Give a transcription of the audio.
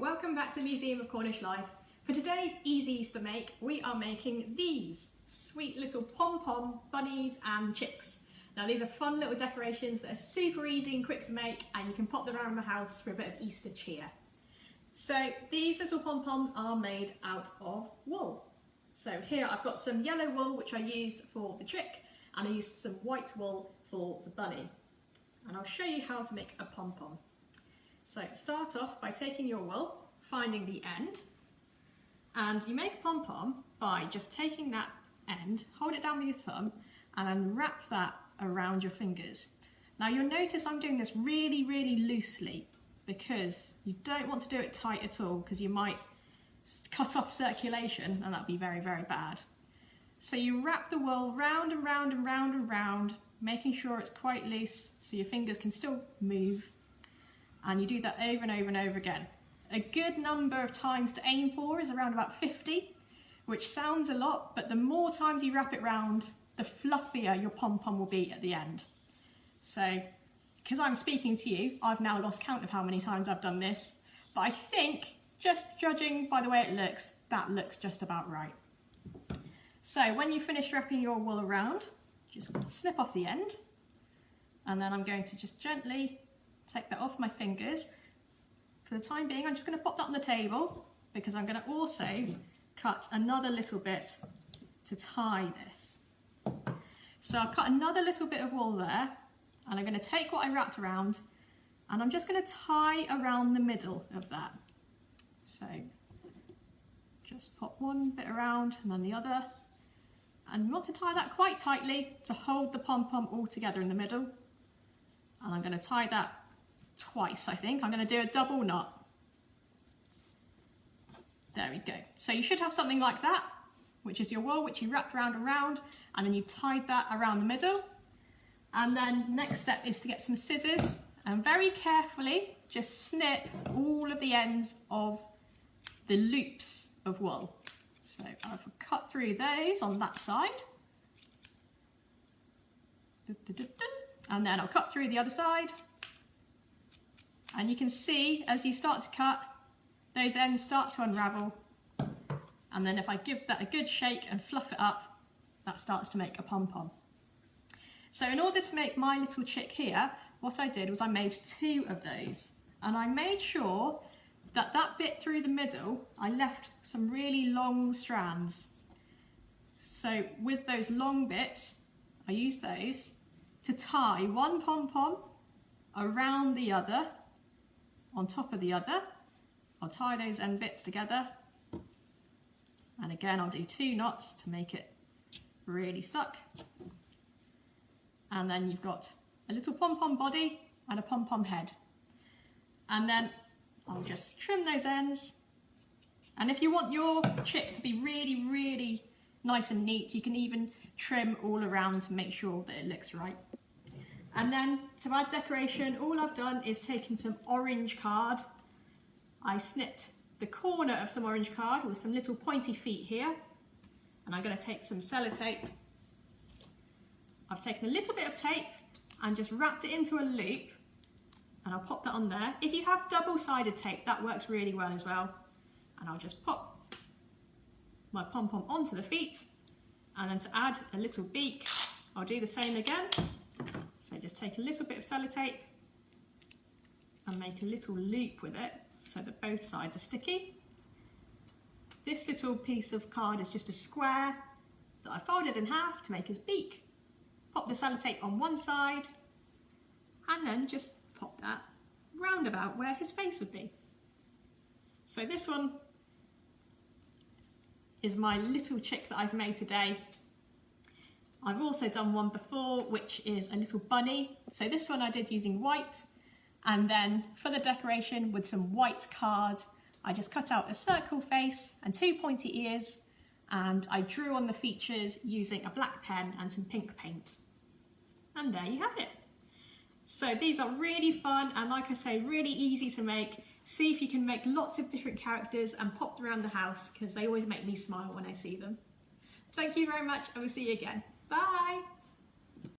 welcome back to the Museum of Cornish Life. For today's Easy Easter Make, we are making these sweet little Pom Pom bunnies and chicks. Now these are fun little decorations that are super easy and quick to make, and you can pop them around the house for a bit of Easter cheer. So these little Pom Poms are made out of wool. So here I've got some yellow wool which I used for the chick, and I used some white wool for the bunny. And I'll show you how to make a Pom Pom. So start off by taking your wool, finding the end, and you make a Pom Pom by just taking that end, hold it down with your thumb, and then wrap that around your fingers. Now you'll notice I'm doing this really, really loosely because you don't want to do it tight at all because you might cut off circulation and that'll be very, very bad. So you wrap the wool round and round and round and round, making sure it's quite loose so your fingers can still move. And you do that over and over and over again. A good number of times to aim for is around about 50, which sounds a lot, but the more times you wrap it round, the fluffier your Pom Pom will be at the end. So, because I'm speaking to you, I've now lost count of how many times I've done this, but I think, just judging by the way it looks, that looks just about right. So when you finish wrapping your wool around, just snip off the end, and then I'm going to just gently take that off my fingers. For the time being, I'm just going to pop that on the table because I'm going to also cut another little bit to tie this. So I've cut another little bit of wool there, and I'm going to take what I wrapped around and I'm just going to tie around the middle of that. So just pop one bit around and then the other, and you want to tie that quite tightly to hold the Pom Pom all together in the middle. And I'm going to tie that twice, I think. I'm going to do a double knot. There we go. So you should have something like that, which is your wool, which you wrapped round and round, and then you've tied that around the middle. And then next step is to get some scissors and very carefully just snip all of the ends of the loops of wool. So I've cut through those on that side. And then I'll cut through the other side. And you can see as you start to cut, those ends start to unravel. And then if I give that a good shake and fluff it up, that starts to make a Pom Pom. So in order to make my little chick here, what I did was I made 2 of those. And I made sure that that bit through the middle, I left some really long strands. So with those long bits, I used those to tie one Pom Pom around the other, on top of the other. I'll tie those end bits together, and again I'll do 2 knots to make it really stuck. And then you've got a little Pom Pom body and a Pom Pom head. And then I'll just trim those ends. And if you want your chick to be really, really nice and neat, you can even trim all around to make sure that it looks right. And then to add decoration, all I've done is taken some orange card. I snipped the corner of some orange card with some little pointy feet here. And I'm going to take some sellotape. I've taken a little bit of tape and just wrapped it into a loop. And I'll pop that on there. If you have double-sided tape, that works really well as well. And I'll just pop my Pom Pom onto the feet. And then to add a little beak, I'll do the same again. So just take a little bit of sellotape and make a little loop with it so that both sides are sticky. This little piece of card is just a square that I folded in half to make his beak. Pop the sellotape on one side and then just pop that round about where his face would be. So this one is my little chick that I've made today. I've also done one before, which is a little bunny. So this one I did using white, and then for the decoration with some white card, I just cut out a circle face and 2 pointy ears, and I drew on the features using a black pen and some pink paint. And there you have it. So these are really fun, and like I say, really easy to make. See if you can make lots of different characters and pop them around the house, because they always make me smile when I see them. Thank you very much, and we'll see you again. Bye!